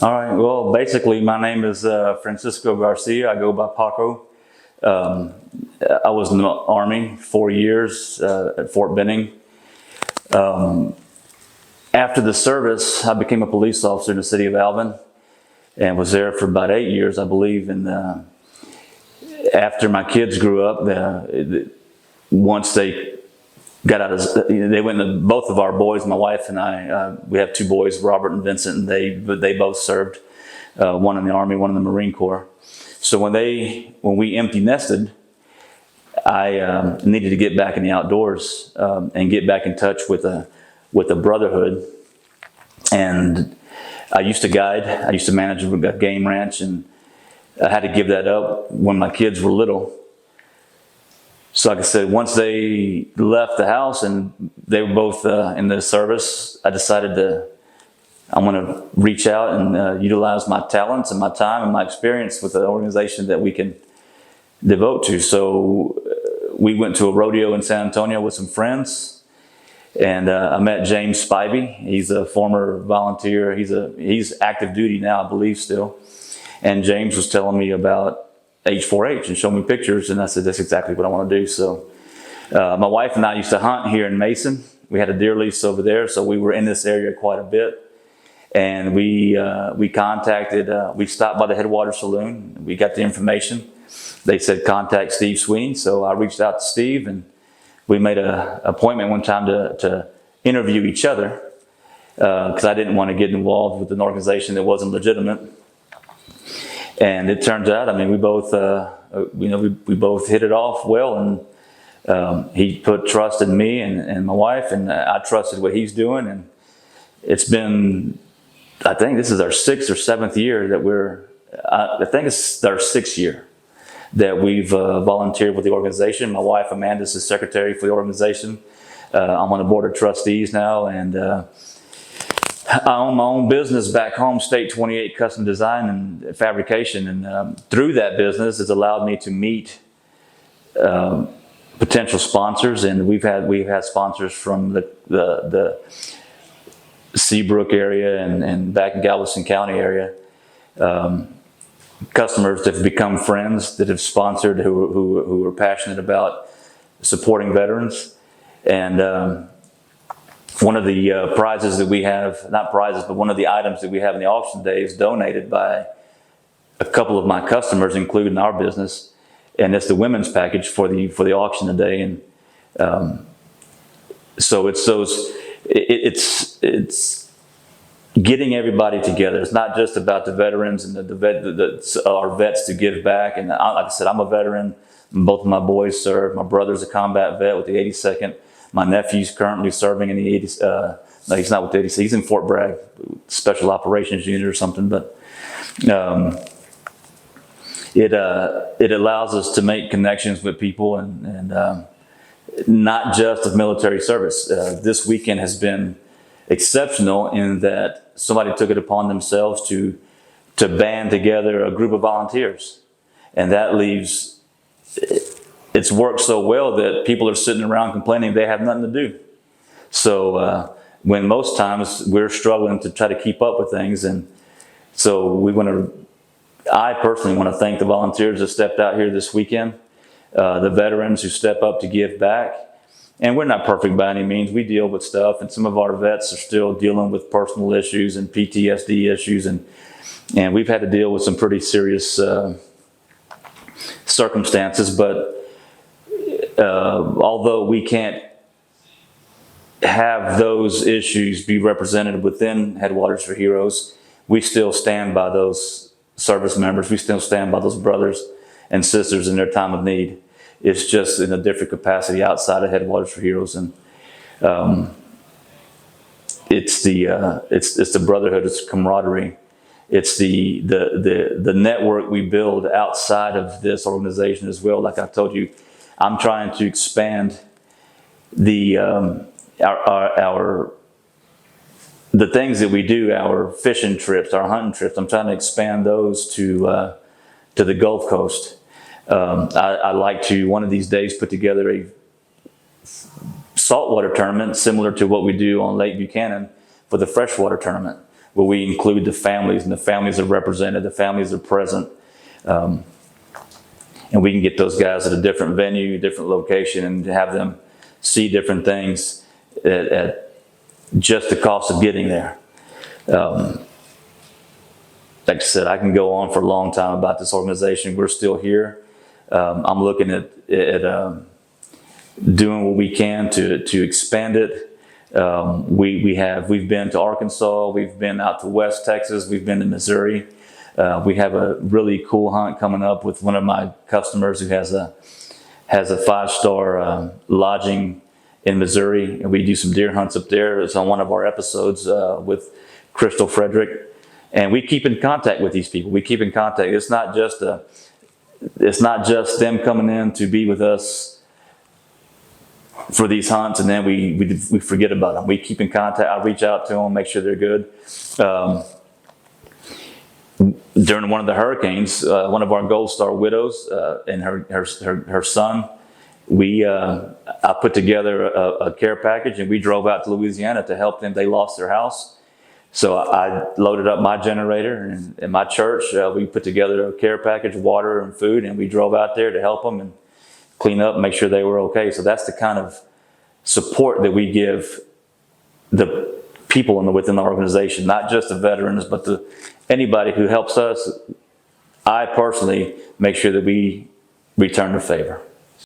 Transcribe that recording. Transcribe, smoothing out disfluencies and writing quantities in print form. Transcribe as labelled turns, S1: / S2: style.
S1: All right. Well, basically, my name is Francisco Garcia. I go by Paco. Um, I was in the Army 4 years at Fort Benning. After the service, I became a police officer in the city of Alvin and was there for about 8 years, I believe. And after my kids grew up, once they got out of, they went to both of our boys, my wife and I, we have two boys, Robert and Vincent, and they both served, one in the Army, one in the Marine Corps. So when we empty nested, I needed to get back in the outdoors and get back in touch with a brotherhood. And I used to guide. I used to manage a game ranch, and I had to give that up when my kids were little. So like I said, once they left the house and they were both in the service, I decided I'm going to reach out and utilize my talents and my time and my experience with an organization that we can devote to. So we went to a rodeo in San Antonio with some friends, and I met James Spivey. He's a former volunteer. He's active duty now, I believe, still. And James was telling me about H4H and showed me pictures, and I said, that's exactly what I want to do. So my wife and I used to hunt here in Mason. We had a deer lease over there, so we were in this area quite a bit. And we contacted, we stopped by the Headwaters Saloon. We got the information. They said, contact Steve Sweeney. So I reached out to Steve, and we made an appointment one time to interview each other because I didn't want to get involved with an organization that wasn't legitimate. And it turns out, I mean, we both, we both hit it off well, and he put trust in me and my wife, and I trusted what he's doing. And it's been, I think this is our 6th or 7th year that I think it's our 6th year that we've volunteered with the organization. My wife, Amanda, is the secretary for the organization. I'm on the board of trustees now, and I own my own business back home, State 28 Custom Design and Fabrication, and through that business, it's allowed me to meet potential sponsors, and we've had sponsors from the Seabrook area and back in Galveston County area. Customers that have become friends that have sponsored who are passionate about supporting veterans, and one of the prizes that we have, not prizes, but one of the items that we have in the auction today is donated by a couple of my customers, including our business, and it's the women's package for the auction today. And so it's getting everybody together. It's not just about the veterans and our vets to give back. And like I said, I'm a veteran. Both of my boys serve. My brother's a combat vet with the 82nd. My nephew's currently serving in the 80s. No, he's not with the 80s. He's in Fort Bragg, Special Operations Unit or something. But it allows us to make connections with people, and not just of military service. This weekend has been exceptional in that somebody took it upon themselves to band together a group of volunteers, and that leaves. It's worked so well that people are sitting around complaining they have nothing to do. So when most times we're struggling to try to keep up with things, and so I personally want to thank the volunteers that stepped out here this weekend, the veterans who step up to give back. And we're not perfect by any means. We deal with stuff, and some of our vets are still dealing with personal issues and PTSD issues, and we've had to deal with some pretty serious circumstances. But although we can't have those issues be represented within Headwaters for Heroes, we still stand by those service members. We still stand by those brothers and sisters in their time of need. It's just in a different capacity outside of Headwaters for Heroes, and it's the brotherhood, it's camaraderie, it's the network we build outside of this organization as well. Like I told you, I'm trying to expand the things that we do, our fishing trips, our hunting trips. I'm trying to expand those to the Gulf Coast. I like to one of these days put together a saltwater tournament similar to what we do on Lake Buchanan for the freshwater tournament. where we include the families, and the families are represented, the families are present. And we can get those guys at a different venue, different location, and have them see different things at just the cost of getting there. Like I said, I can go on for a long time about this organization. We're still here. I'm looking at doing what we can to expand it. We've been to Arkansas, we've been out to West Texas, we've been to Missouri. We have a really cool hunt coming up with one of my customers who has a 5-star lodging in Missouri, and we do some deer hunts up there. It's on one of our episodes with Crystal Frederick, and we keep in contact with these people. We keep in contact. It's not just them coming in to be with us for these hunts, and then we forget about them. We keep in contact. I reach out to them, make sure they're good. During one of the hurricanes, one of our Gold Star widows and her son, I put together a care package, and we drove out to Louisiana to help them. They lost their house. So I loaded up my generator, and in my church, we put together a care package, water and food, and we drove out there to help them and clean up and make sure they were okay. So that's the kind of support that we give the people within the organization, not just the veterans, but anybody who helps us. I personally make sure that we return the favor.